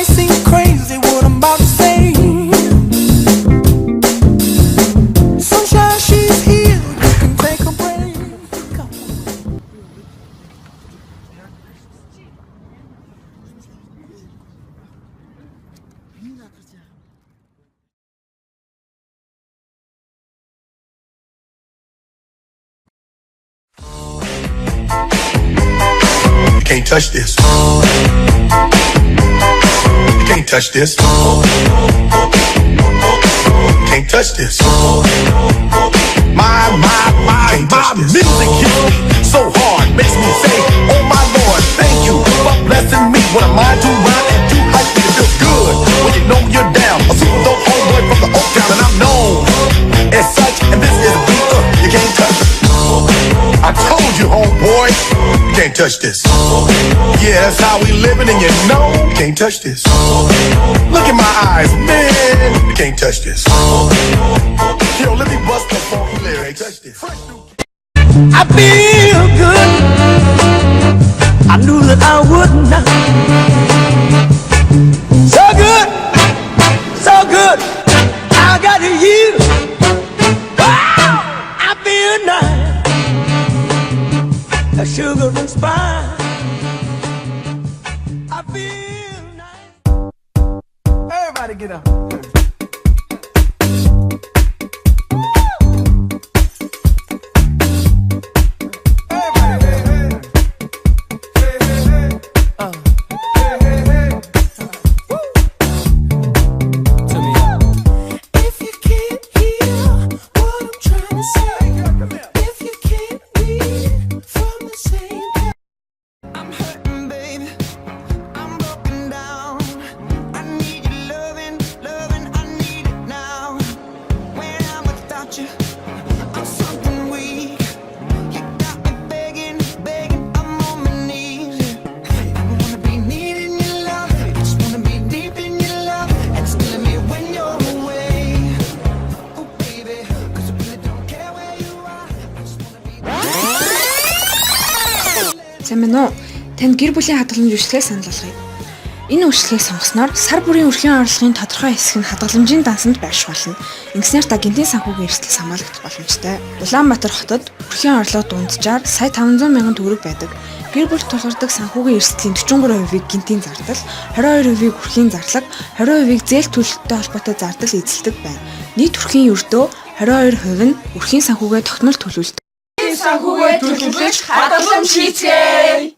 might seem crazy what I'm about to say. Sunshine, she's here. You can take a break. You can't touch this. You can't touch this. You can't touch this. My music hits me so hard, makes me say, oh my Lord, thank you for blessing me. When I'm on to run and too hype, it feels good when you know you're down. A super dope homeboy from the Oak Town, and I'm known as such. And this is a beat you can't touch. I told you, homeboy, you can't touch this. Yeah, that's how we living, and you know you can't touch this. Look in my eyes, man, you can't touch this. Yo, let me bust the funky lyrics. Touch this. I feel good. I knew that I would not. So good, so good. I got you. Wow, I feel nice. A sugar and spice. I feel nice. Everybody get up. Сайн байна уу? Танд гэр бүлийн хадгаламж үйлчлэгийг санал болгоё. Энэ үйлчлэгийг сонгосноор сар бүрийн өрхийн орлогын тодорхой хэсэг нь хадгаламжийн дансанд байрших болно. Ингэснээр та гинтийн санхүүгийн эрсдэл хамгаалагдах боломжтой. Улаанбаатар хотод өрхийн орлого дунджаар сая 500 мянган төгрөг байдаг. Гэр бүлд тулгардаг санхүүгийн эрсдлийн 43%-ийг гинтийн зардал, 22%-ийг өрхийн зарлаг, 20%-ийг зээл төлөлттэй холбоотой зардал эзэлдэг байна. Нийт өрхийн өртөө 22% нь өрхийн санхүүгээ тогтмол төлөвлөдөг. Санхүүгээ төлөвлөж хадгалан шийцгээе.